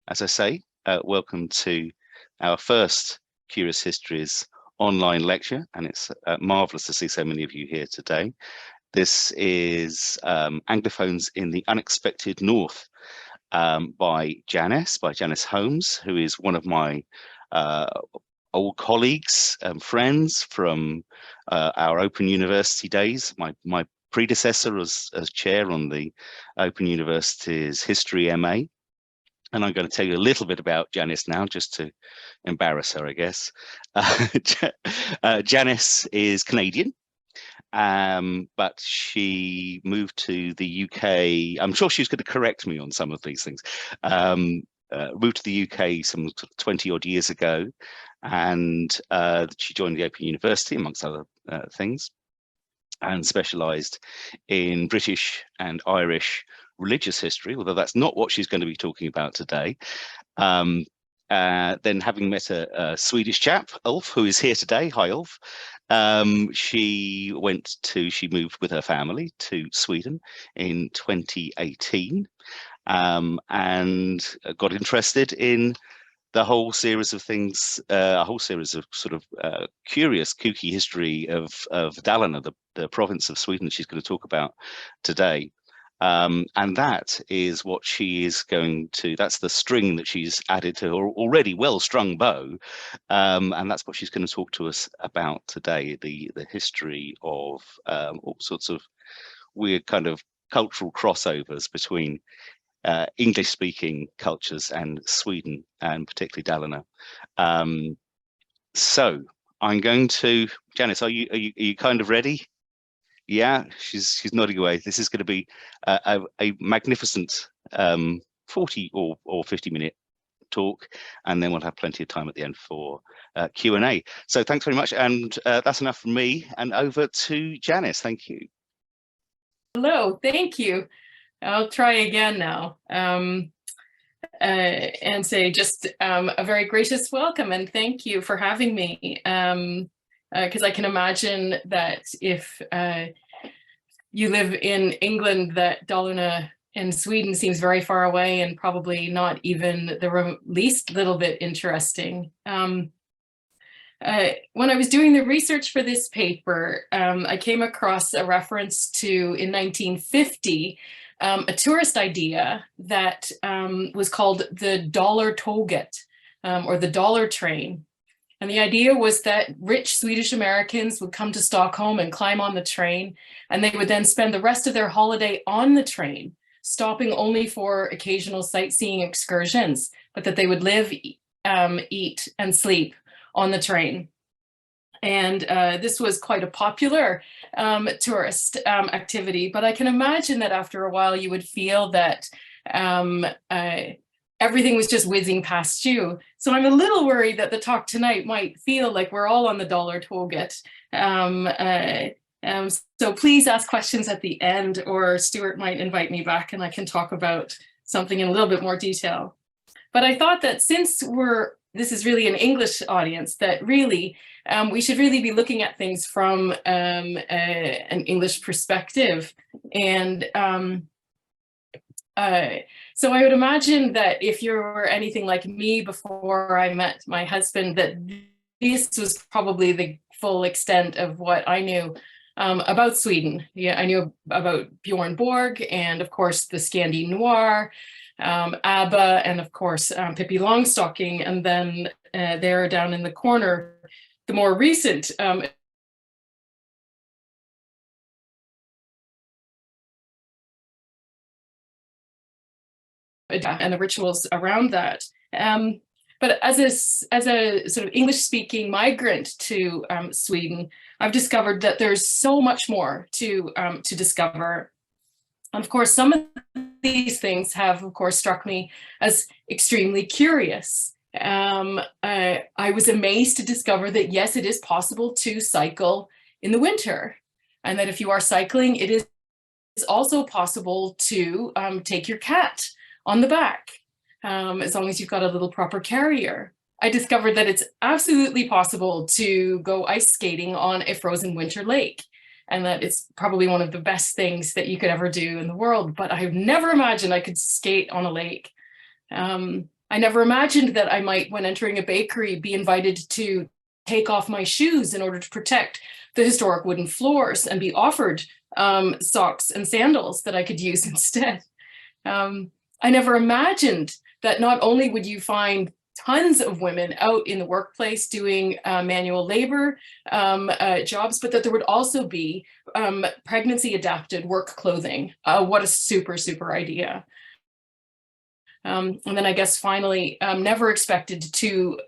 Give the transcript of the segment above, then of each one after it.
as I say, welcome to our first Curious Histories online lecture, and it's marvellous to see so many of you here today. This is Anglophones in the Unexpected North by Janice Holmes, who is one of my old colleagues and friends from our Open University days. My predecessor as chair on the Open University's History MA. And I'm going to tell you a little bit about Janice now, just to embarrass her, I guess. Janice is Canadian, but she moved to the UK. I'm sure she's going to correct me on some of these things. Moved to the UK some 20 odd years ago, and she joined the Open University, amongst other things, and specialised in British and Irish religious history, although that's not what she's going to be talking about today. Then having met a Swedish chap, Ulf, who is here today. Hi, Ulf. She moved with her family to Sweden in 2018 and got interested in the whole series of things, a whole series of sort of curious, kooky history of Dalarna, the province of Sweden she's going to talk about today. And that is what she is going to, that's the string that she's added to her already well-strung bow. And that's what she's going to talk to us about today, the history of all sorts of weird kind of cultural crossovers between English-speaking cultures and Sweden, and particularly Dalarna. So I'm going to, Janice, are you kind of ready? Yeah, she's nodding away. This is going to be a magnificent 40 or 50-minute talk, and then we'll have plenty of time at the end for Q&A. So thanks very much, and that's enough from me, and over to Janice. Thank you. Hello, thank you. I'll try again now and say just a very gracious welcome and thank you for having me. Because I can imagine that if you live in England, that Dalarna in Sweden seems very far away and probably not even the least little bit interesting. When I was doing the research for this paper, I came across a reference to, in 1950, a tourist idea that was called the Dollartåget, or the dollar train. And the idea was that rich Swedish Americans would come to Stockholm and climb on the train, and they would then spend the rest of their holiday on the train, stopping only for occasional sightseeing excursions, but that they would live, eat, and sleep on the train. And this was quite a popular tourist activity, but I can imagine that after a while you would feel that everything was just whizzing past you. So I'm a little worried that the talk tonight might feel like we're all on the Dollartåget. So please ask questions at the end, or Stuart might invite me back and I can talk about something in a little bit more detail. But I thought that since this is really an English audience, that really we should really be looking at things from an English perspective. And so I would imagine that if you were anything like me before I met my husband, that this was probably the full extent of what I knew about Sweden. Yeah, I knew about Bjorn Borg and of course the Scandi Noir, ABBA, and of course Pippi Longstocking, and then there down in the corner, the more recent and the rituals around that. But as a sort of English-speaking migrant to Sweden, I've discovered that there's so much more to discover. And of course, some of these things have, of course, struck me as extremely curious. I was amazed to discover that, yes, it is possible to cycle in the winter, and that if you are cycling, it is also possible to take your cat on the back, as long as you've got a little proper carrier. I discovered that it's absolutely possible to go ice skating on a frozen winter lake, and that it's probably one of the best things that you could ever do in the world, but I've never imagined I could skate on a lake. I never imagined that I might, when entering a bakery, be invited to take off my shoes in order to protect the historic wooden floors and be offered socks and sandals that I could use instead. I never imagined that not only would you find tons of women out in the workplace doing manual labor jobs, but that there would also be pregnancy adapted work clothing. What a super, super idea. And then I guess finally, never expected to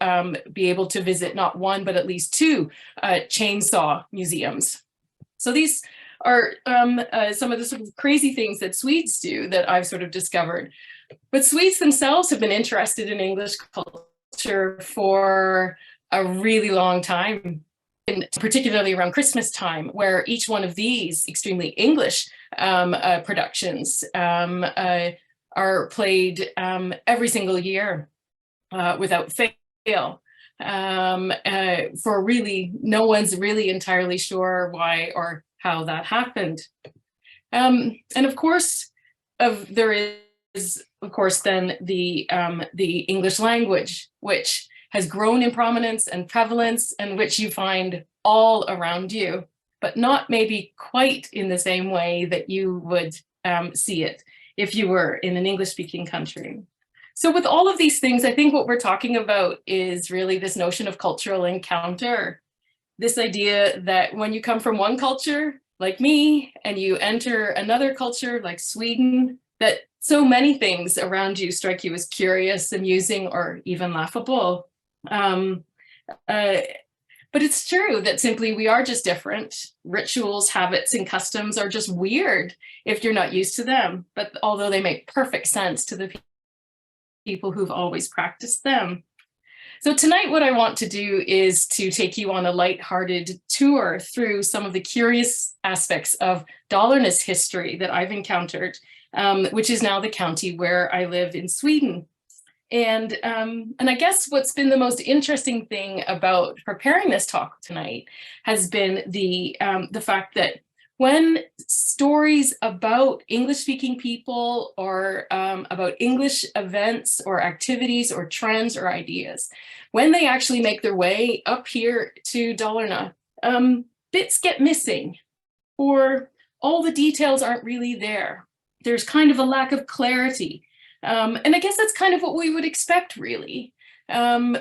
be able to visit not one, but at least two chainsaw museums. So these are some of the sort of crazy things that Swedes do that I've sort of discovered. But Swedes themselves have been interested in English culture for a really long time, and particularly around Christmas time, where each one of these extremely English productions are played every single year without fail. For really, no one's really entirely sure why or how that happened. And of course, there is, of course, then the English language, which has grown in prominence and prevalence, and which you find all around you, but not maybe quite in the same way that you would see it if you were in an English-speaking country. So with all of these things, I think what we're talking about is really this notion of cultural encounter. This idea that when you come from one culture, like me, and you enter another culture like Sweden, that so many things around you strike you as curious, amusing, or even laughable. But it's true that simply we are just different. Rituals, habits, and customs are just weird if you're not used to them. But although they make perfect sense to the people who've always practiced them. So tonight, what I want to do is to take you on a lighthearted tour through some of the curious aspects of Dalarna's history that I've encountered, which is now the county where I live in Sweden. And I guess what's been the most interesting thing about preparing this talk tonight has been the fact that when stories about English-speaking people or about English events or activities or trends or ideas, when they actually make their way up here to Dalarna, bits get missing, or all the details aren't really there. There's kind of a lack of clarity. And I guess that's kind of what we would expect, really.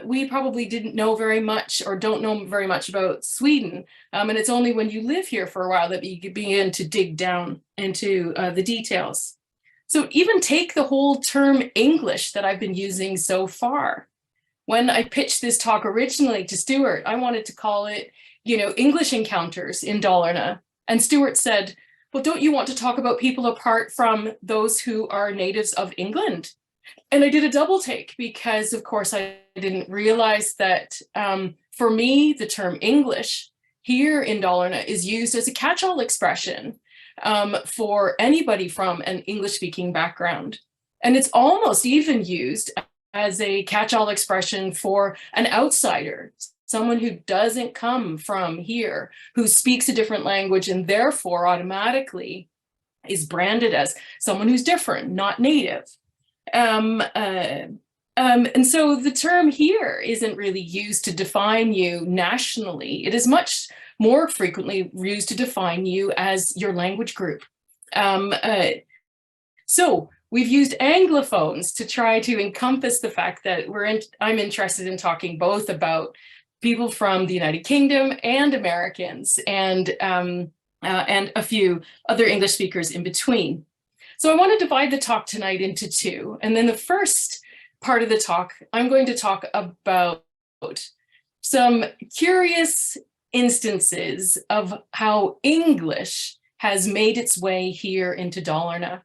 We probably didn't know very much or don't know very much about Sweden. And it's only when you live here for a while that you begin to dig down into the details. So even take the whole term English that I've been using so far. When I pitched this talk originally to Stuart, I wanted to call it, English Encounters in Dalarna. And Stuart said, well, don't you want to talk about people apart from those who are natives of England? And I did a double take because, of course, I didn't realize that for me, the term English here in Dalarna is used as a catch-all expression for anybody from an English-speaking background. And it's almost even used as a catch-all expression for an outsider, someone who doesn't come from here, who speaks a different language and therefore automatically is branded as someone who's different, not native. And so the term here isn't really used to define you nationally. It is much more frequently used to define you as your language group. So we've used Anglophones to try to encompass the fact that I'm interested in talking both about people from the United Kingdom and Americans and a few other English speakers in between. So I want to divide the talk tonight into two. And then the first part of the talk, I'm going to talk about some curious instances of how English has made its way here into Dalarna.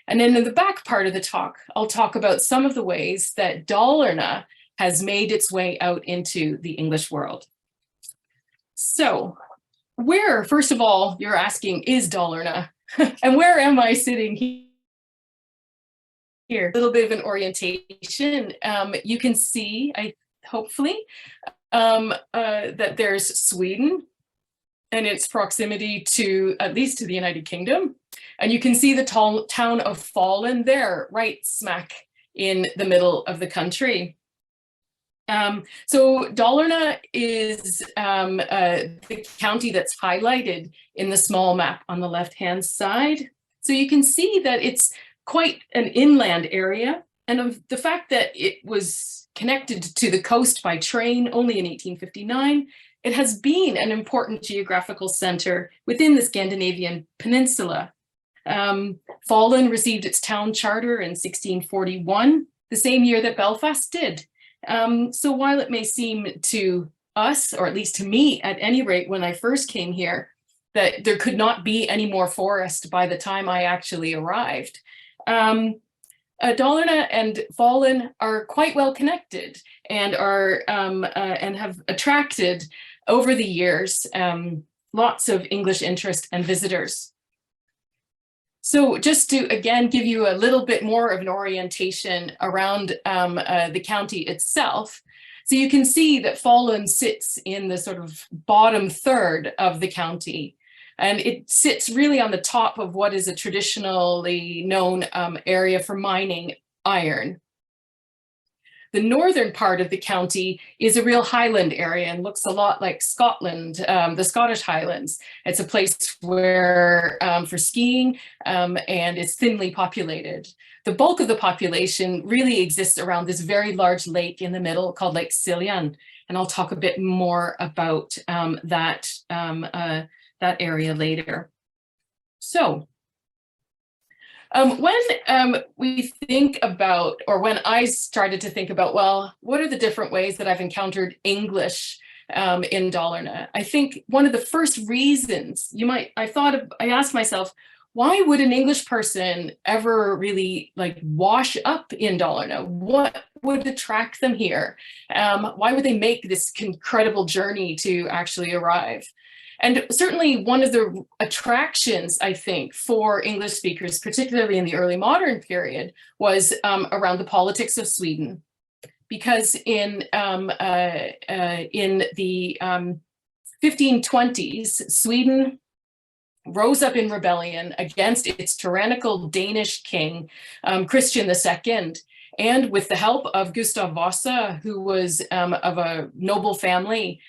And then in the back part of the talk, I'll talk about some of the ways that Dalarna has made its way out into the English world. So where, first of all, you're asking, is Dalarna? And where am I sitting here? A little bit of an orientation. You can see, hopefully, that there's Sweden and its proximity to, at least to the United Kingdom. And you can see the town of Falun there, right smack in the middle of the country. So Dalarna is the county that's highlighted in the small map on the left-hand side. So you can see that it's quite an inland area, and of the fact that it was connected to the coast by train only in 1859, it has been an important geographical center within the Scandinavian peninsula. Falun received its town charter in 1641, the same year that Belfast did. So while it may seem to us, or at least to me at any rate when I first came here, that there could not be any more forest by the time I actually arrived, Dalarna and Falun are quite well connected and are and have attracted over the years lots of English interest and visitors. So just to, again, give you a little bit more of an orientation around the county itself. So you can see that Falun sits in the sort of bottom third of the county, and it sits really on the top of what is a traditionally known area for mining iron. The northern part of the county is a real highland area and looks a lot like Scotland, the Scottish Highlands. It's a place where for skiing and it's thinly populated. The bulk of the population really exists around this very large lake in the middle called Lake Siljan. And I'll talk a bit more about that area later. So when we think about, or when I started to think about, well, what are the different ways that I've encountered English in Dalarna? I think one of the first reasons I asked myself, why would an English person ever really like wash up in Dalarna? What would attract them here? Why would they make this incredible journey to actually arrive? And certainly one of the attractions, I think, for English speakers, particularly in the early modern period, was around the politics of Sweden. Because in the 1520s, Sweden rose up in rebellion against its tyrannical Danish king, Christian II. And with the help of Gustav Vasa, who was of a noble family,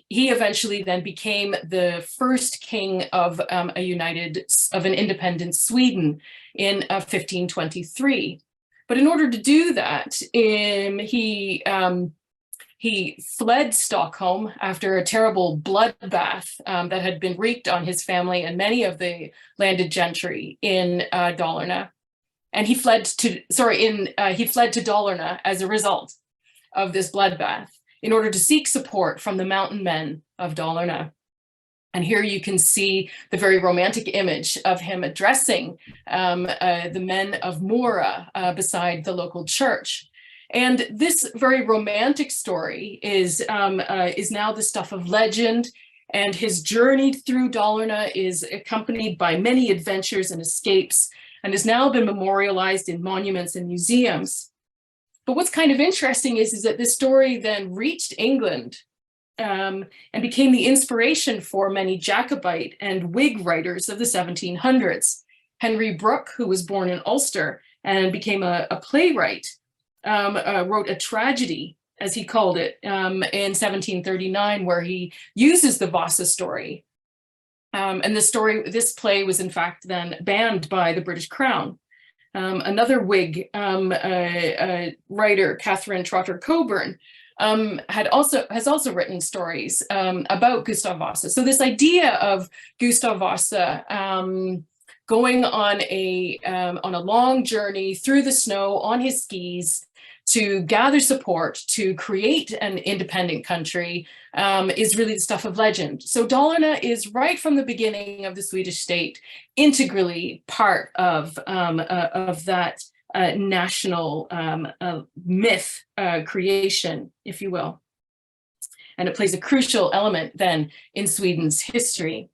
he eventually then became the first king of an independent Sweden in 1523. But in order to do that, he fled Stockholm after a terrible bloodbath that had been wreaked on his family and many of the landed gentry in Dalarna. And he fled to Dalarna as a result of this bloodbath in order to seek support from the mountain men of Dalarna. And here you can see the very romantic image of him addressing the men of Mora beside the local church. And this very romantic story is now the stuff of legend, and his journey through Dalarna is accompanied by many adventures and escapes, and has now been memorialized in monuments and museums. But what's kind of interesting is that this story then reached England and became the inspiration for many Jacobite and Whig writers of the 1700s. Henry Brooke, who was born in Ulster and became a playwright, wrote a tragedy, as he called it, in 1739, where he uses the Vasa story. And this play was in fact then banned by the British Crown. Another Whig writer, Catherine Trotter Coburn, has also written stories about Gustav Vasa. So this idea of Gustav Vasa going on a long journey through the snow on his skis to gather support to create an independent country is really the stuff of legend. So Dalarna is right from the beginning of the Swedish state integrally part of that national myth creation, if you will. And it plays a crucial element then in Sweden's history.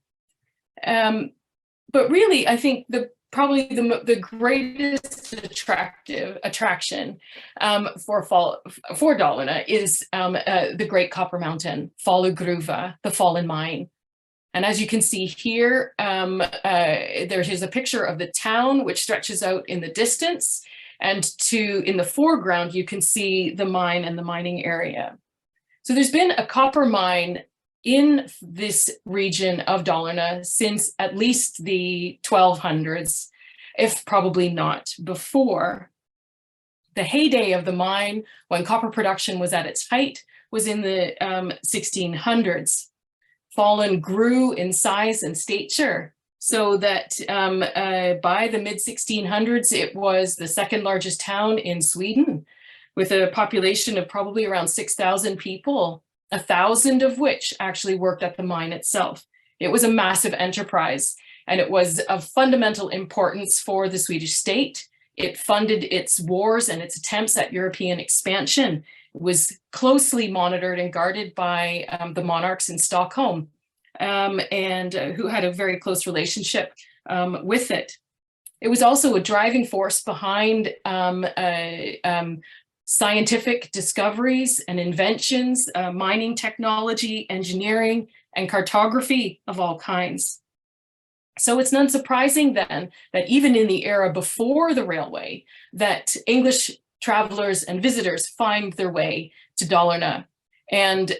But really, I think probably the greatest attraction for Dalarna is the Great Copper Mountain, Falugruva, the Fallen Mine. And as you can see here, there's a picture of the town which stretches out in the distance. And in the foreground, you can see the mine and the mining area. So there's been a copper mine in this region of Dalarna since at least the 1200s, if probably not before. The heyday of the mine, when copper production was at its height, was in the 1600s. Falun grew in size and stature, so that by the mid-1600s, it was the second largest town in Sweden, with a population of probably around 6,000 people, 1,000 of which actually worked at the mine itself. It was a massive enterprise, and it was of fundamental importance for the Swedish state. It funded its wars and its attempts at European expansion. It was closely monitored and guarded by the monarchs in Stockholm, and who had a very close relationship with it. It was also a driving force behind scientific discoveries and inventions, mining technology, engineering, and cartography of all kinds. So it's none surprising then that even in the era before the railway, that English travelers and visitors find their way to Dalarna. And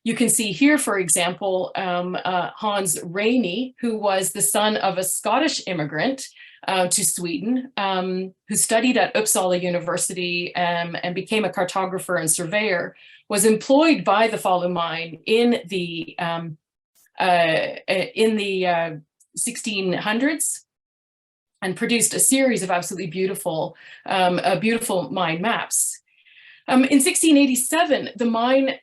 you can see here, for example, Hans Rainey, who was the son of a Scottish immigrant to Sweden, who studied at Uppsala University and became a cartographer and surveyor, was employed by the Falun mine in the 1600s and produced a series of absolutely beautiful mine maps. In 1687, the mine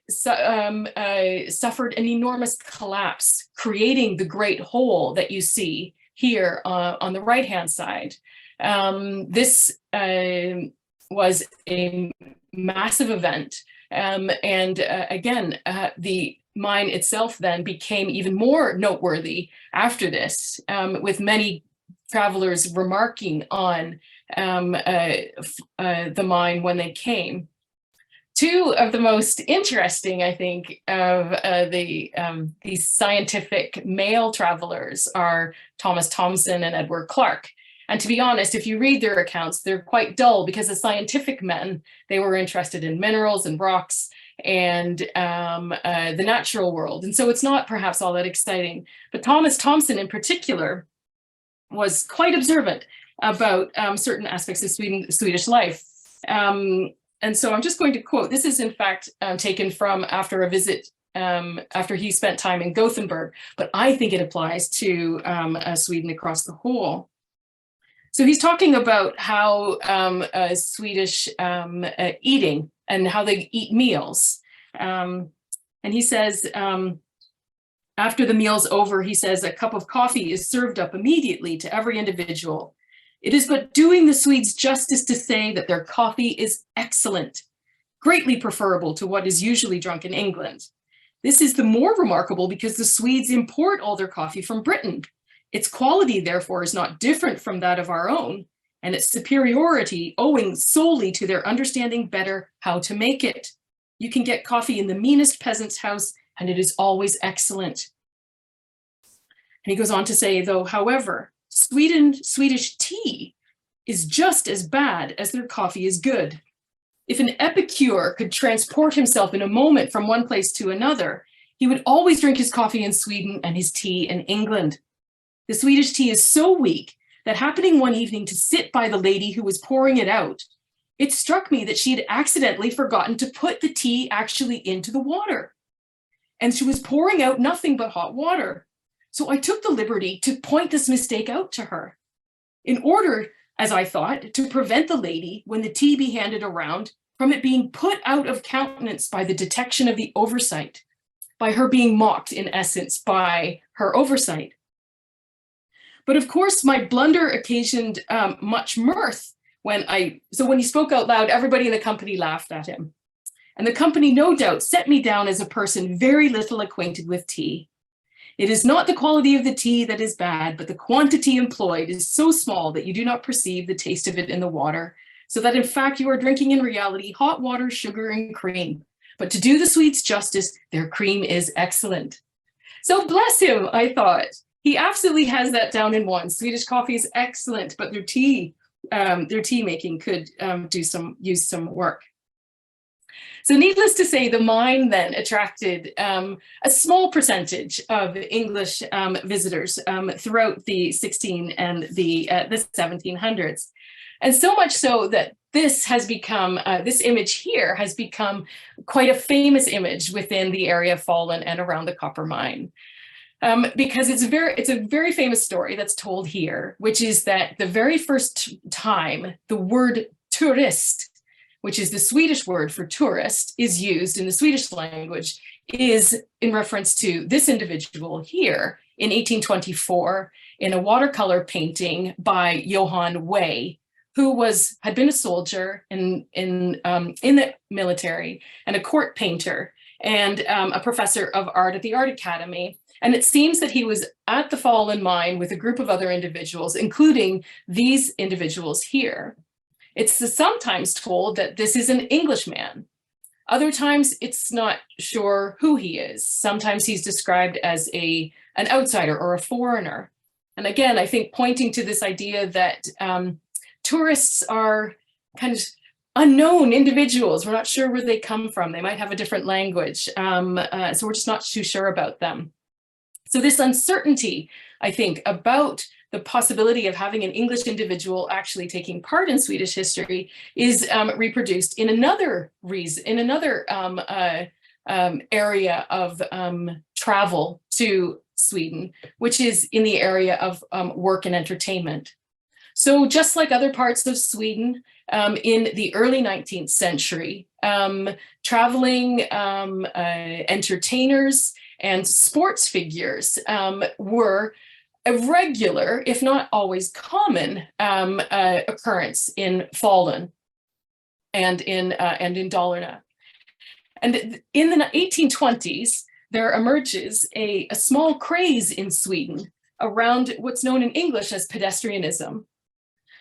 suffered an enormous collapse, creating the Great Hole that you see here on the right-hand side. This was a massive event. Again, the mine itself then became even more noteworthy after this, with many travelers remarking on the mine when they came. Two of the most interesting, I think, of these scientific male travelers are Thomas Thomson and Edward Clark. And to be honest, if you read their accounts, they're quite dull, because as scientific men, they were interested in minerals and rocks and the natural world. And so it's not perhaps all that exciting. But Thomas Thomson in particular was quite observant about certain aspects of Swedish life. And so I'm just going to quote, this is in fact taken from after a visit, after he spent time in Gothenburg, but I think it applies to Sweden across the whole. So he's talking about how Swedish eating and how they eat meals. And he says, after the meal's over, he says, a cup of coffee is served up immediately to every individual. It is but doing the Swedes justice to say that their coffee is excellent, greatly preferable to what is usually drunk in England. This is the more remarkable because the Swedes import all their coffee from Britain. Its quality, therefore, is not different from that of our own, and its superiority owing solely to their understanding better how to make it. You can get coffee in the meanest peasant's house, and it is always excellent. And he goes on to say, though, however, Swedish tea is just as bad as their coffee is good. If an epicure could transport himself in a moment from one place to another, he would always drink his coffee in Sweden and his tea in England. The Swedish tea is so weak that, happening one evening to sit by the lady who was pouring it out, it struck me that she had accidentally forgotten to put the tea actually into the water. And she was pouring out nothing but hot water. So I took the liberty to point this mistake out to her, in order, as I thought, to prevent the lady, when the tea be handed around, from it being put out of countenance by the detection of the oversight, by her being mocked, in essence, by her oversight. But of course, my blunder occasioned much mirth when he spoke out loud, everybody in the company laughed at him. And the company, no doubt, set me down as a person very little acquainted with tea. It is not the quality of the tea that is bad, but the quantity employed is so small that you do not perceive the taste of it in the water, so that in fact you are drinking in reality hot water, sugar, and cream. But to do the Swedes justice, their cream is excellent. So bless him, I thought. He absolutely has that down in one. Swedish coffee is excellent, but their tea making could use some work. So needless to say, the mine then attracted a small percentage of English visitors throughout the 16 and the 1700s. And so much so that this has become, this image here has become quite a famous image within the area of Falun and around the copper mine. Because it's a very famous story that's told here, which is that the very first time the word tourist, which is the Swedish word for tourist, is used in the Swedish language, is in reference to this individual here in 1824 in a watercolor painting by Johan Way, who had been a soldier in the military and a court painter and a professor of art at the Art Academy. And it seems that he was at the Falun mine with a group of other individuals, including these individuals here. It's sometimes told that this is an Englishman. Other times it's not sure who he is. Sometimes he's described as an outsider or a foreigner. And again, I think pointing to this idea that tourists are kind of unknown individuals. We're not sure where they come from. They might have a different language. So we're just not too sure about them. So this uncertainty, I think, about the possibility of having an English individual actually taking part in Swedish history is reproduced in another area of travel to Sweden, which is in the area of work and entertainment. So just like other parts of Sweden in the early 19th century, traveling entertainers and sports figures were a regular, if not always common, occurrence in Falun and in Dalarna. And in the 1820s, there emerges a small craze in Sweden around what's known in English as pedestrianism.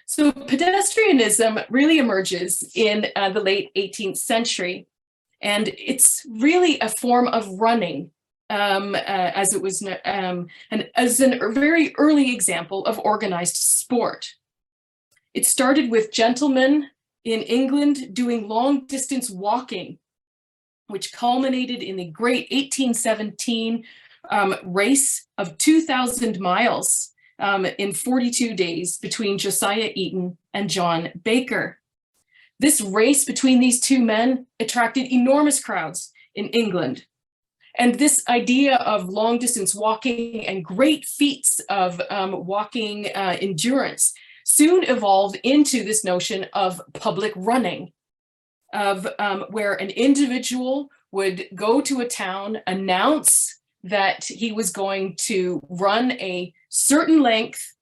So pedestrianism really emerges in the late 18th century, and it's really a form of running. As it was, and as a very early example of organized sport. It started with gentlemen in England doing long distance walking, which culminated in the great 1817 race of 2,000 miles in 42 days between Josiah Eaton and John Baker. This race between these two men attracted enormous crowds in England. And this idea of long distance walking and great feats of walking endurance soon evolved into this notion of public running, of where an individual would go to a town, announce that he was going to run a certain length,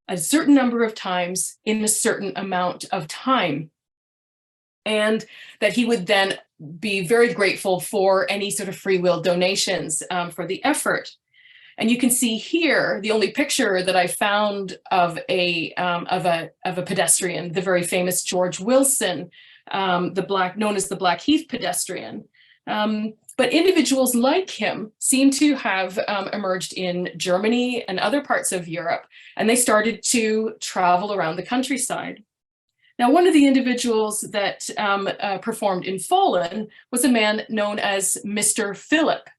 a certain number of times in a certain amount of time, and that he would then be very grateful for any sort of free will donations for the effort. And you can see here the only picture that I found of a pedestrian, the very famous George Wilson, known as the Blackheath pedestrian. But individuals like him seem to have emerged in Germany and other parts of Europe, and they started to travel around the countryside. Now, one of the individuals that performed in Falun was a man known as Mr. Philip.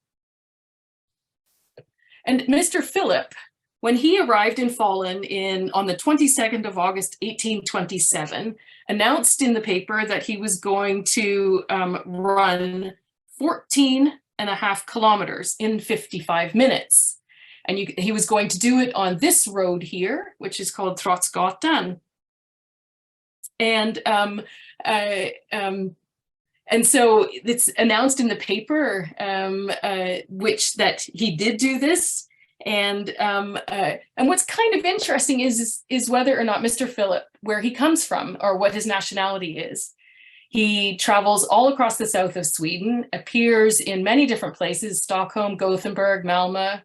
And Mr. Philip, when he arrived in Falun on the 22nd of August, 1827, announced in the paper that he was going to run 14.5 kilometers in 55 minutes. And he was going to do it on this road here, which is called Trotsgatan. And so it's announced in the paper, that he did do this. And what's kind of interesting is whether or not Mr. Philip, where he comes from or what his nationality is. He travels all across the south of Sweden, appears in many different places, Stockholm, Gothenburg, Malmö.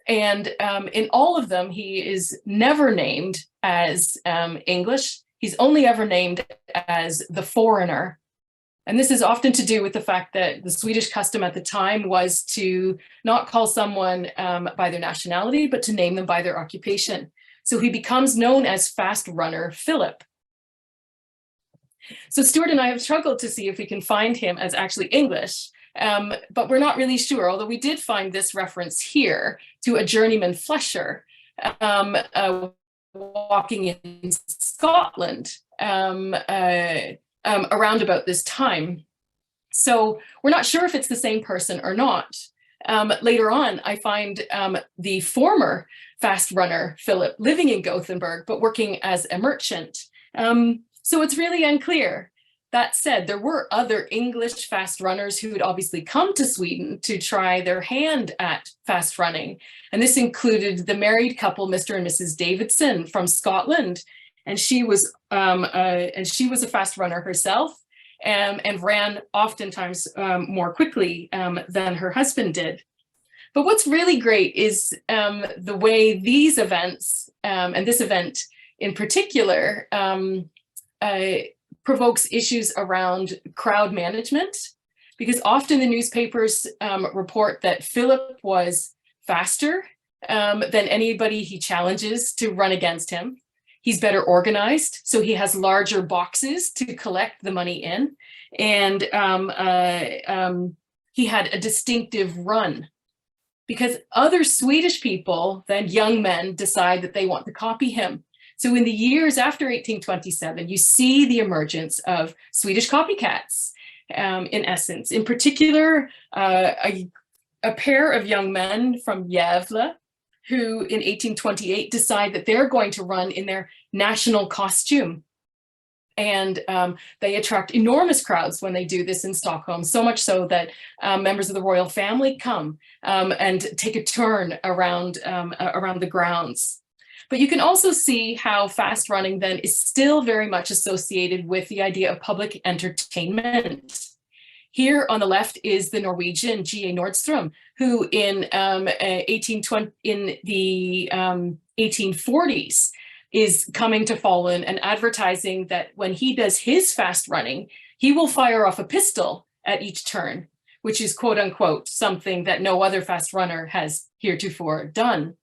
And in all of them, he is never named as English. He's only ever named as the foreigner. And this is often to do with the fact that the Swedish custom at the time was to not call someone by their nationality, but to name them by their occupation. So he becomes known as fast runner Philip. So Stuart and I have struggled to see if we can find him as actually English, but we're not really sure, although we did find this reference here to a journeyman flesher walking in Scotland around about this time. So we're not sure if it's the same person or not. Later on, I find the former fast runner, Philip, living in Gothenburg, but working as a merchant. So it's really unclear. That said, there were other English fast runners who had obviously come to Sweden to try their hand at fast running. And this included the married couple, Mr. and Mrs. Davidson from Scotland. And she was a fast runner herself, and ran oftentimes more quickly than her husband did. But what's really great is the way these events, and this event in particular, provokes issues around crowd management, because often the newspapers report that Philip was faster than anybody he challenges to run against him. He's better organized, so he has larger boxes to collect the money in, and he had a distinctive run, because other Swedish people, then young men, decide that they want to copy him. So in the years after 1827, you see the emergence of Swedish copycats, in essence. In particular, a pair of young men from Gävle, who in 1828 decide that they're going to run in their national costume. And they attract enormous crowds when they do this in Stockholm, so much so that members of the royal family come and take a turn around the grounds. But you can also see how fast running then is still very much associated with the idea of public entertainment. Here on the left is the Norwegian G.A. Nordstrom, who in the 1840s is coming to Falun and advertising that when he does his fast running, he will fire off a pistol at each turn, which is quote unquote something that no other fast runner has heretofore done.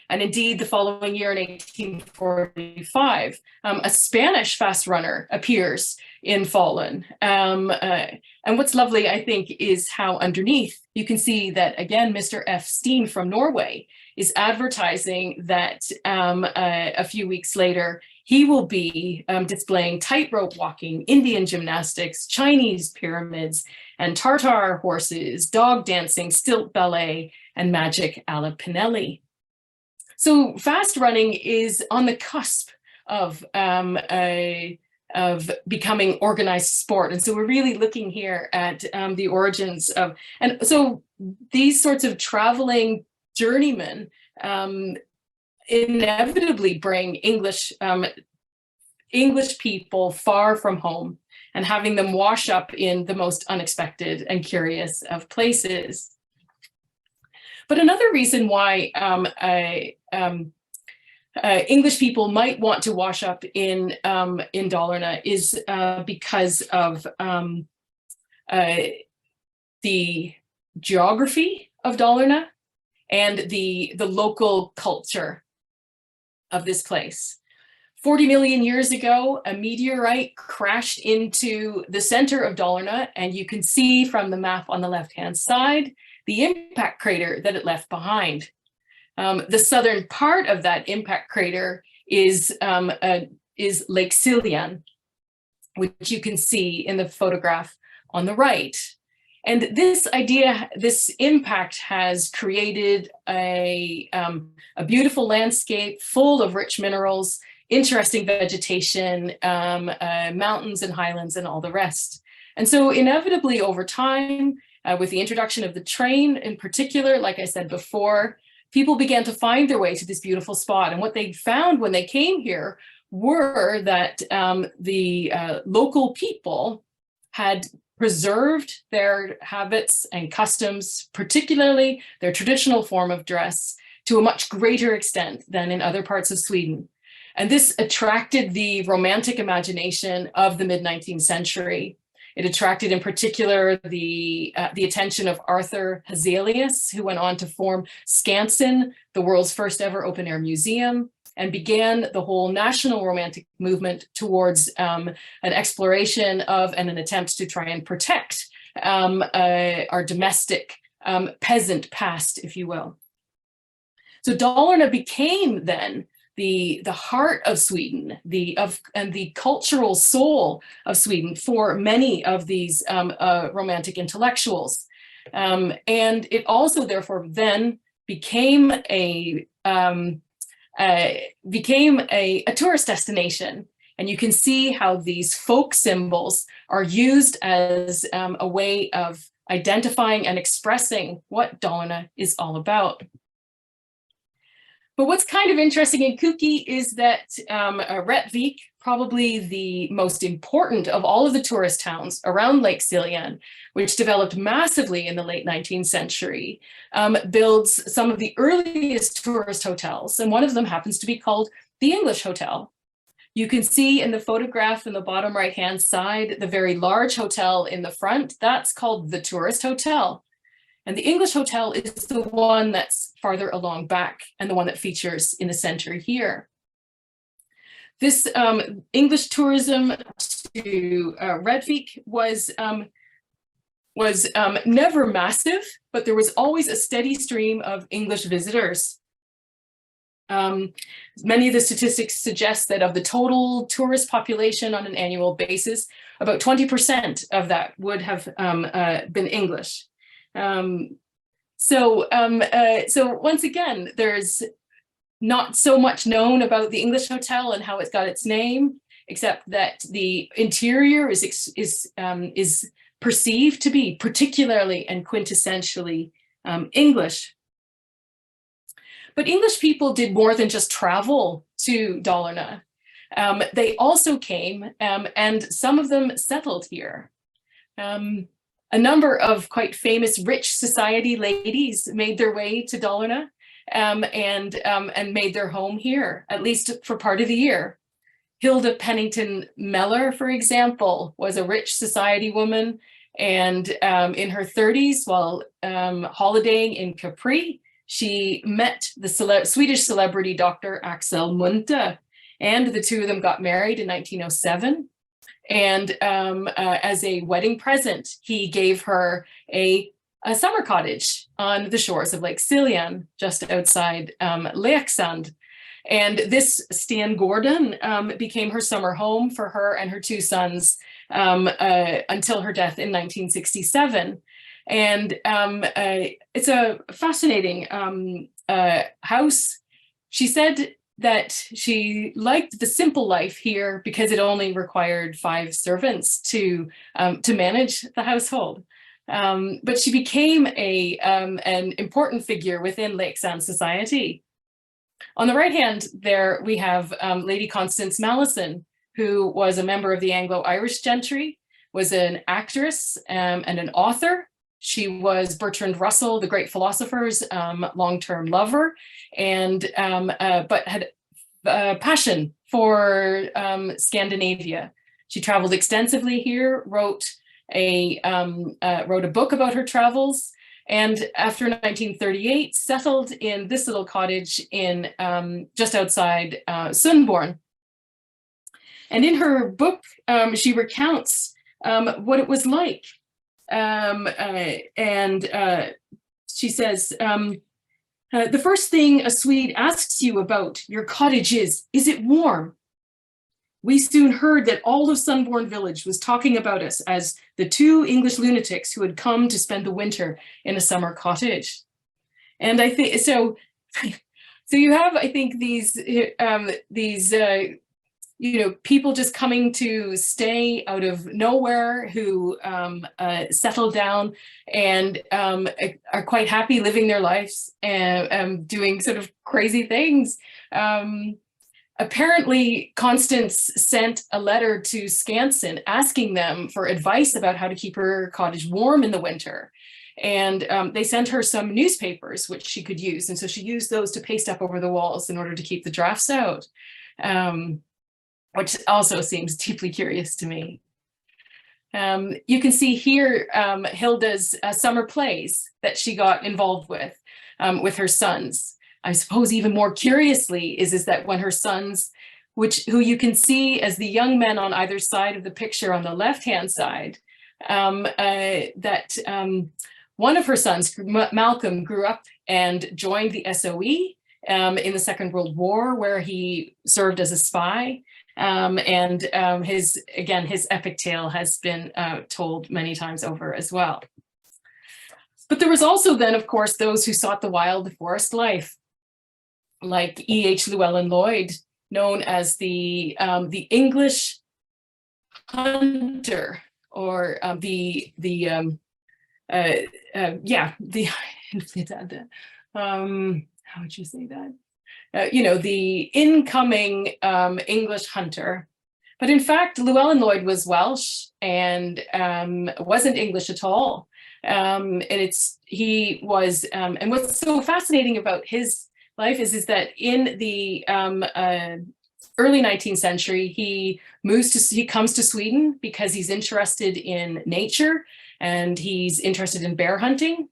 And indeed, the following year in 1845, a Spanish fast runner appears in Falun. And what's lovely, I think, is how underneath you can see that, again, Mr. F. Steen from Norway is advertising that a few weeks later, he will be displaying tightrope walking, Indian gymnastics, Chinese pyramids, and Tartar horses, dog dancing, stilt ballet, and magic alla Pinelli. So fast running is on the cusp of becoming organized sport. And so we're really looking here at the origins of, and so these sorts of traveling journeymen inevitably bring English people far from home and having them wash up in the most unexpected and curious of places. But another reason why English people might want to wash up in Dalarna is because of the geography of Dalarna and the local culture of this place. 40 million years ago, a meteorite crashed into the center of Dalarna, and you can see from the map on the left-hand side the impact crater that it left behind. The southern part of that impact crater is Lake Siljan, which you can see in the photograph on the right. And this idea, this impact has created a beautiful landscape full of rich minerals, interesting vegetation, mountains and highlands and all the rest. And so inevitably over time, with the introduction of the train in particular, like I said before, people began to find their way to this beautiful spot. And what they found when they came here were that the local people had preserved their habits and customs, particularly their traditional form of dress, to a much greater extent than in other parts of Sweden. And this attracted the romantic imagination of the mid-19th century. It attracted in particular the attention of Arthur Hazelius, who went on to form Skansen, the world's first ever open air museum, and began the whole national romantic movement towards an exploration of and an attempt to try and protect our domestic peasant past, if you will. So Dalarna became then the heart of Sweden, and the cultural soul of Sweden for many of these romantic intellectuals. And it also therefore then became a tourist destination. And you can see how these folk symbols are used as a way of identifying and expressing what Dalarna is all about. But what's kind of interesting and kooky is that Rättvik, probably the most important of all of the tourist towns around Lake Siljan, which developed massively in the late 19th century, builds some of the earliest tourist hotels. And one of them happens to be called the English Hotel. You can see in the photograph in the bottom right-hand side, the very large hotel in the front, that's called the Tourist Hotel. And the English Hotel is the one that's farther along back and the one that features in the center here. This English tourism to Rättvik was never massive, but there was always a steady stream of English visitors. Many of the statistics suggest that of the total tourist population on an annual basis, about 20% of that would have been English. So once again, there's not so much known about the English Hotel and how it got its name, except that the interior is perceived to be particularly and quintessentially English. But English people did more than just travel to Dalarna. They also came and some of them settled here. A number of quite famous rich society ladies made their way to Dalarna and made their home here, at least for part of the year. Hilda Pennington Meller, for example, was a rich society woman, and in her 30s, while holidaying in Capri, she met the Swedish celebrity Dr. Axel Munthe, and the two of them got married in 1907. And as a wedding present, he gave her a summer cottage on the shores of Lake Siljan, just outside Leksand. And this Stengården became her summer home for her and her two sons until her death in 1967. And it's a fascinating house. She said that she liked the simple life here because it only required 5 servants to manage the household. But she became an important figure within Leksand society. On the right hand there, we have Lady Constance Malleson, who was a member of the Anglo-Irish gentry, was an actress and an author. She was Bertrand Russell, the great philosopher's long-term lover, and but had a passion for Scandinavia. She traveled extensively here, wrote a book about her travels, and after 1938 settled in this little cottage in just outside Sundborn. And in her book, she recounts what it was like. She says, the first thing a Swede asks you about your cottage is it warm? We soon heard that all of Sundborn village was talking about us as the 2 English lunatics who had come to spend the winter in a summer cottage. And I think, so you have, I think, these people just coming to stay out of nowhere who settle down and are quite happy living their lives and doing sort of crazy things. Apparently, Constance sent a letter to Skansen asking them for advice about how to keep her cottage warm in the winter. And they sent her some newspapers, which she could use. And so she used those to paste up over the walls in order to keep the drafts out. Which also seems deeply curious to me. You can see here Hilda's summer plays that she got involved with her sons. I suppose even more curiously is that when her sons, who you can see as the young men on either side of the picture on the left-hand side, one of her sons, Malcolm, grew up and joined the SOE in the Second World War, where he served as a spy. His epic tale has been told many times over as well. But there was also then, of course, those who sought the wild forest life, like E.H. Llewellyn Lloyd, known as the English hunter, or how would you say that? The incoming English hunter. But in fact, Llewellyn Lloyd was Welsh and wasn't English at all. And what's so fascinating about his life is that in the early 19th century, he comes to Sweden because he's interested in nature and he's interested in bear hunting.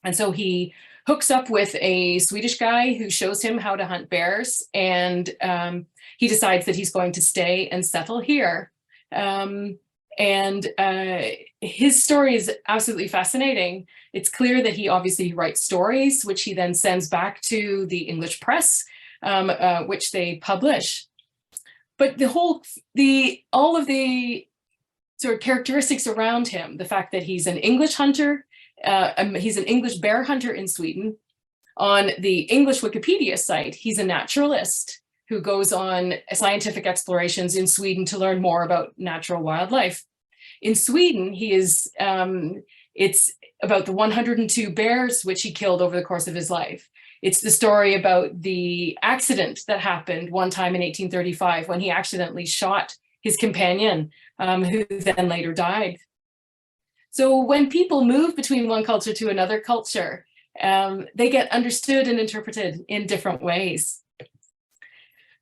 And so he hooks up with a Swedish guy who shows him how to hunt bears, and he decides that he's going to stay and settle here. His story is absolutely fascinating. It's clear that he obviously writes stories, which he then sends back to the English press, which they publish. But all of the sort of characteristics around him, the fact that he's an English hunter, he's an English bear hunter in Sweden. On the English Wikipedia site, he's a naturalist who goes on scientific explorations in Sweden to learn more about natural wildlife. In Sweden, it's about the 102 bears which he killed over the course of his life. It's the story about the accident that happened one time in 1835 when he accidentally shot his companion, who then later died. So when people move between one culture to another culture, they get understood and interpreted in different ways.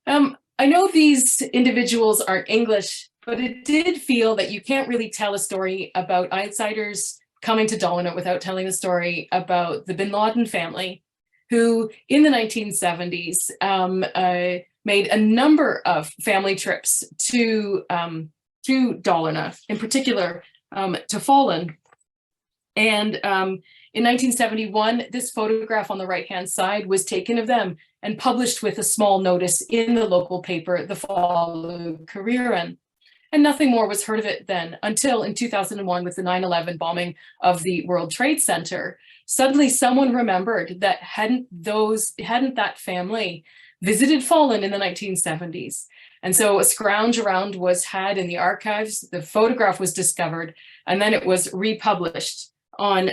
I know these individuals aren't English, but it did feel that you can't really tell a story about outsiders coming to Dalarna without telling a story about the Bin Laden family, who in the 1970s made a number of family trips to Dalarna, in particular to Falun. And in 1971, this photograph on the right-hand side was taken of them and published with a small notice in the local paper, the Falu-Kuriren. And nothing more was heard of it then, until in 2001 with the 9/11 bombing of the World Trade Center. Suddenly someone remembered that hadn't that family visited Falun in the 1970s. And so a scrounge around was had in the archives, the photograph was discovered, and then it was republished on,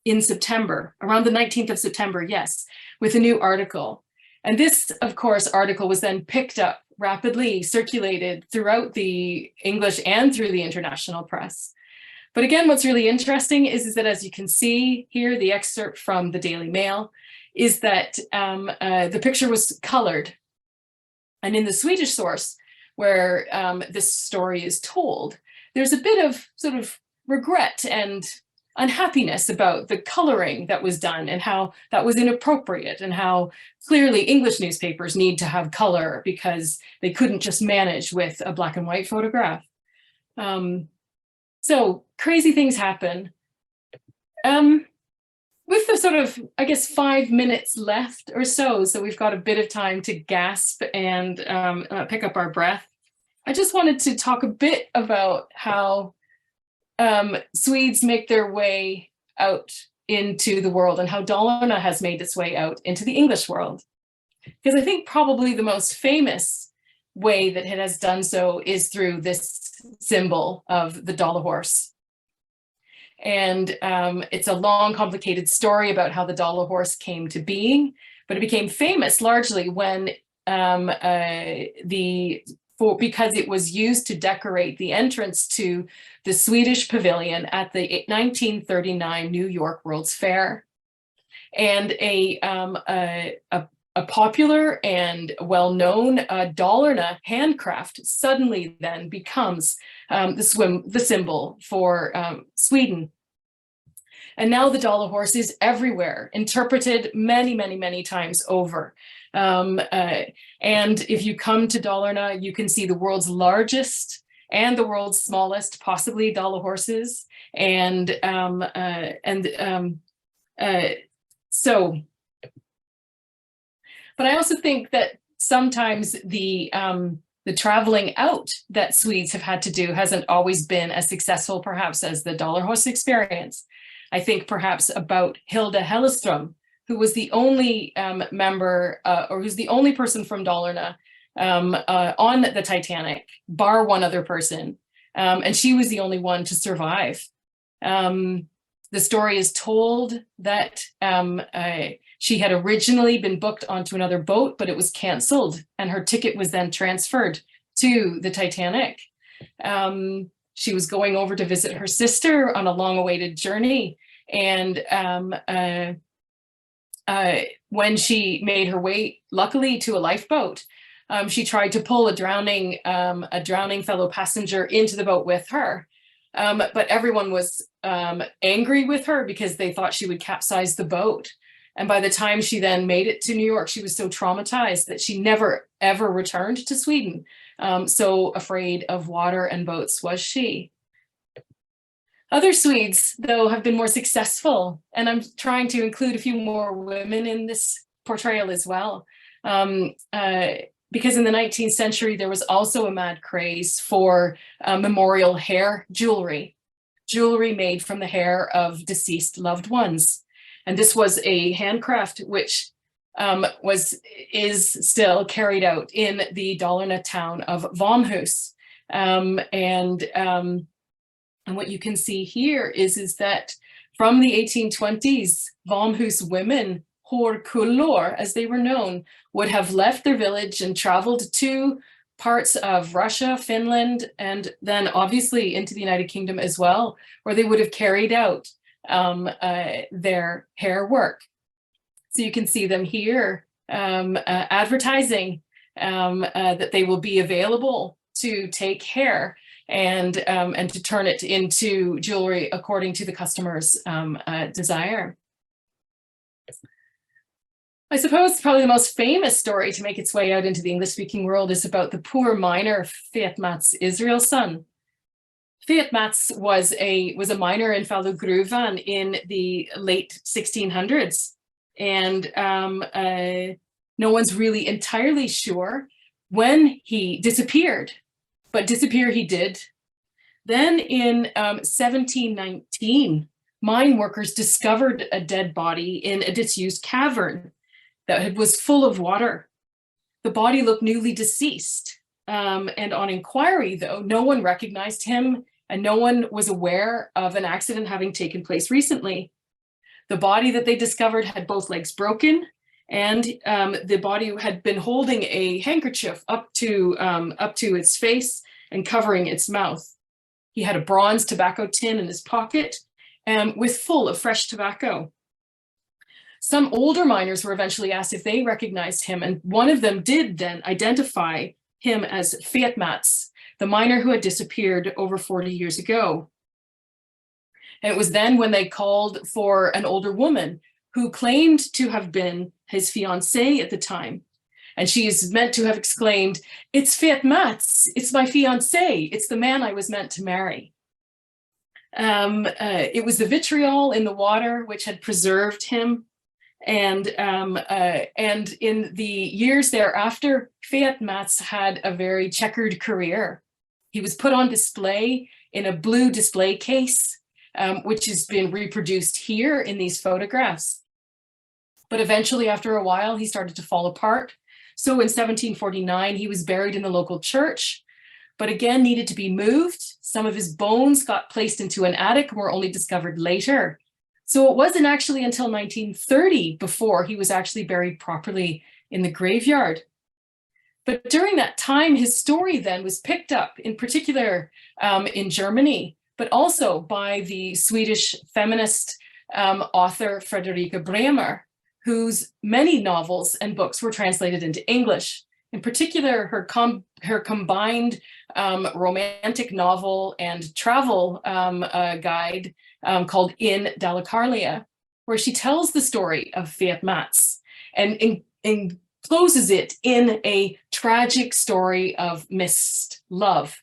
in September, around the 19th of September, yes, with a new article. And this, of course, article was then picked up, rapidly circulated throughout the English and through the international press. But again, what's really interesting is that, as you can see here, the excerpt from the Daily Mail, is that the picture was colored. And in the Swedish source, where this story is told, there's a bit of sort of regret and unhappiness about the coloring that was done and how that was inappropriate, and how clearly English newspapers need to have color because they couldn't just manage with a black and white photograph. So crazy things happen. With the sort of, I guess, 5 minutes left or so we've got a bit of time to gasp and pick up our breath, I just wanted to talk a bit about how Swedes make their way out into the world and how Dalarna has made its way out into the English world. Because I think probably the most famous way that it has done so is through this symbol of the Dala horse. And it's a long, complicated story about how the Dala horse came to being, but it became famous largely when because it was used to decorate the entrance to the Swedish pavilion at the 1939 New York World's Fair. And a a popular and well-known Dalarna handcraft suddenly then becomes the symbol for Sweden. And now the Dala horse is everywhere, interpreted many, many, many times over. And if you come to Dalarna, you can see the world's largest and the world's smallest, possibly Dala horses. But I also think that sometimes the traveling out that Swedes have had to do hasn't always been as successful, perhaps, as the Dalarhorse experience. I think perhaps about Hilda Hellström, who was the only member, or who's the only person from Dalarna on the Titanic, bar one other person, and she was the only one to survive. The story is told that she had originally been booked onto another boat, but it was canceled, and her ticket was then transferred to the Titanic. She was going over to visit her sister on a long-awaited journey, and when she made her way, luckily, to a lifeboat, she tried to pull a drowning fellow passenger into the boat with her. But everyone was angry with her because they thought she would capsize the boat. And by the time she then made it to New York, she was so traumatized that she never, ever returned to Sweden. So afraid of water and boats was she. Other Swedes, though, have been more successful. And I'm trying to include a few more women in this portrayal as well. Because in the 19th century, there was also a mad craze for memorial hair jewelry made from the hair of deceased loved ones. And this was a handcraft which is still carried out in the Dalarna town of Vamhus. And what you can see here is that from the 1820s, Vamhus women, horkullor, as they were known, would have left their village and traveled to parts of Russia, Finland, and then obviously into the United Kingdom as well, where they would have carried out their hair work. So you can see them here advertising that they will be available to take hair and to turn it into jewelry according to the customer's desire. I suppose probably the most famous story to make its way out into the English-speaking world is about the poor miner Fet-Mats Israelsson. Fet-Mats was a miner in Falugruvan in the late 1600s, and no one's really entirely sure when he disappeared, but disappear he did. Then in 1719, mine workers discovered a dead body in a disused cavern that was full of water. The body looked newly deceased. And on inquiry, though, no one recognized him and no one was aware of an accident having taken place recently. The body that they discovered had both legs broken, and the body had been holding a handkerchief up to its face and covering its mouth. He had a bronze tobacco tin in his pocket with full of fresh tobacco. Some older miners were eventually asked if they recognized him, and one of them did then identify him as Fet-Mats, the miner who had disappeared over 40 years ago. And it was then when they called for an older woman who claimed to have been his fiancée at the time. And she is meant to have exclaimed, "It's Fet-Mats, it's my fiancé, it's the man I was meant to marry." It was the vitriol in the water which had preserved him. And in the years thereafter, Fet-Mats had a very checkered career. He was put on display in a blue display case, which has been reproduced here in these photographs. But eventually, after a while, he started to fall apart. So in 1749, he was buried in the local church, but again needed to be moved. Some of his bones got placed into an attic and were only discovered later. So it wasn't actually until 1930 before he was actually buried properly in the graveyard. But during that time, his story then was picked up, in particular in Germany, but also by the Swedish feminist author Fredrika Bremer, whose many novels and books were translated into English. In particular, her combined romantic novel and travel guide called In Dalecarlia, where she tells the story of Fiat Mats and closes it in a tragic story of missed love.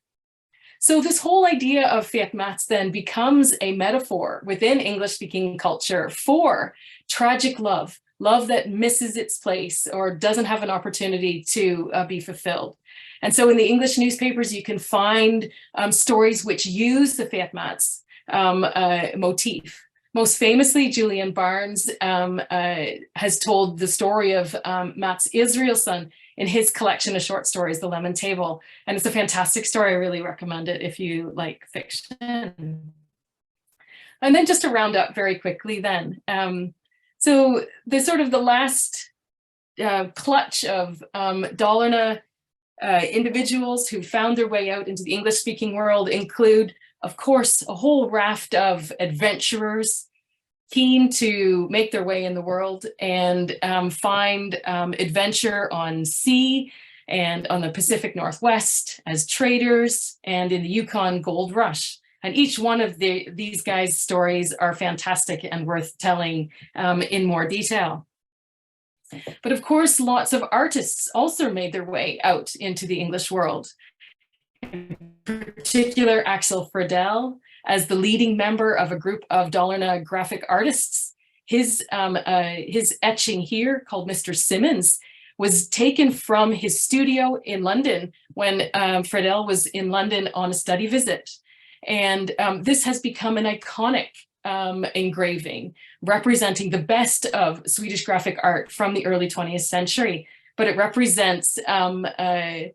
So this whole idea of Fiat Mats then becomes a metaphor within English-speaking culture for tragic love, love that misses its place or doesn't have an opportunity to be fulfilled. And so in the English newspapers, you can find stories which use the Fiat Mats motif. Most famously, Julian Barnes has told the story of Mats Israelsson in his collection of short stories, The Lemon Table. And it's a fantastic story. I really recommend it if you like fiction. And then just to round up very quickly then. So the sort of the last clutch of Dalarna individuals who found their way out into the English-speaking world include, of course, a whole raft of adventurers keen to make their way in the world and find adventure on sea and on the Pacific Northwest as traders and in the Yukon Gold Rush. And each one of these guys' stories are fantastic and worth telling in more detail. But of course, lots of artists also made their way out into the English world. In particular, Axel Fredell, as the leading member of a group of Dalarna graphic artists. His etching here, called Mr. Simmons, was taken from his studio in London when Fredell was in London on a study visit. And this has become an iconic engraving representing the best of Swedish graphic art from the early 20th century. But it represents the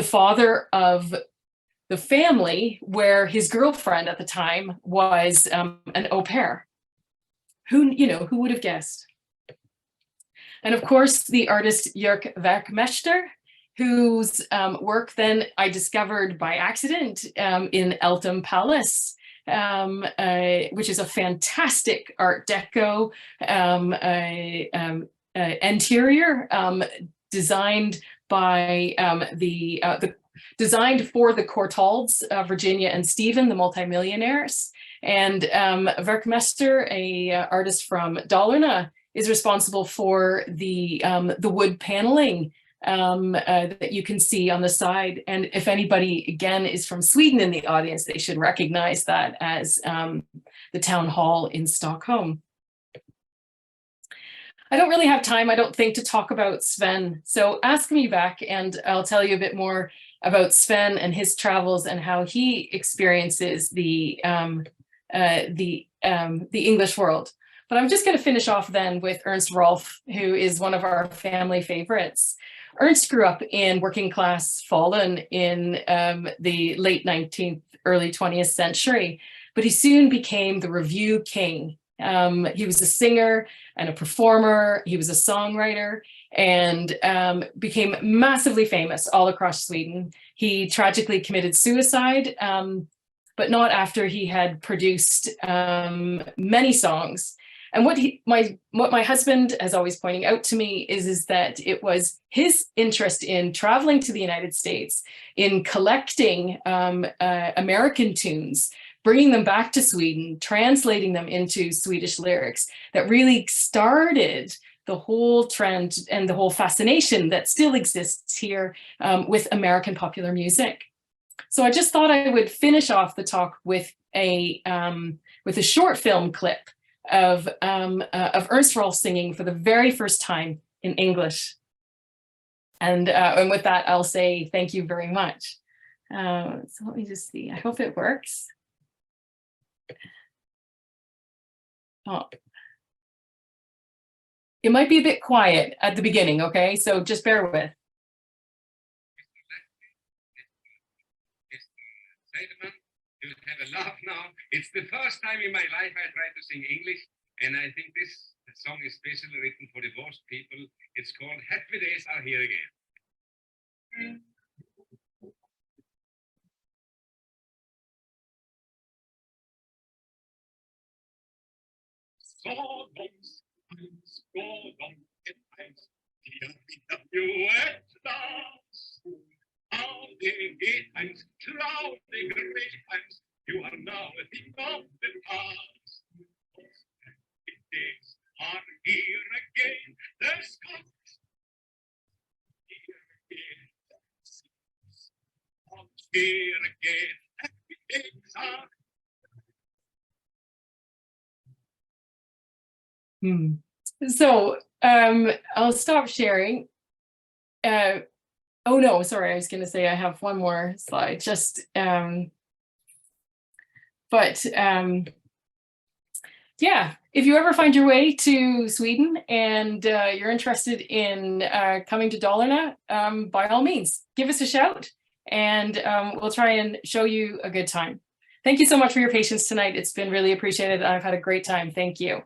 father of the family where his girlfriend at the time was an au pair. Who would have guessed? And of course, the artist Jörg Werkmeister, whose work then I discovered by accident in Eltham Palace, which is a fantastic Art Deco interior designed by designed for the Courtaulds, Virginia and Stephen, the multimillionaires. And Werkmeister, a artist from Dalarna, is responsible for the wood paneling that you can see on the side. And if anybody, again, is from Sweden in the audience, they should recognize that as the town hall in Stockholm. I don't really have time, I don't think, to talk about Sven. So ask me back and I'll tell you a bit more about Sven and his travels and how he experiences the English world. But I'm just going to finish off then with Ernst Rolf, who is one of our family favorites. Ernst grew up in working class Falun in the late 19th, early 20th century, but he soon became the revue king. He was a singer and a performer. He was a songwriter and became massively famous all across Sweden. He tragically committed suicide, but not after he had produced many songs. And what my husband is always pointing out to me is that it was his interest in traveling to the United States, in collecting American tunes, bringing them back to Sweden, translating them into Swedish lyrics, that really started the whole trend and the whole fascination that still exists here with American popular music. So I just thought I would finish off the talk with a short film clip of Ernst Rolf singing for the very first time in English. And with that, I'll say thank you very much. So let me just see, I hope it works. Oh. It might be a bit quiet at the beginning, okay? So just bear with. You have a laugh now. It's the first time in my life I tried to sing English, and I think this song is specially written for divorced people. It's called Happy Days Are Here Again. Sawdust All the gay times, throughout the great times, you are now a thing of the past. Happy days are here again. The Scots here again. Here again. Happy days are. So I'll stop sharing. Oh no, sorry, I was going to say I have one more slide. Just, yeah, if you ever find your way to Sweden and you're interested in coming to Dalarna, by all means, give us a shout and we'll try and show you a good time. Thank you so much for your patience tonight. It's been really appreciated. I've had a great time. Thank you.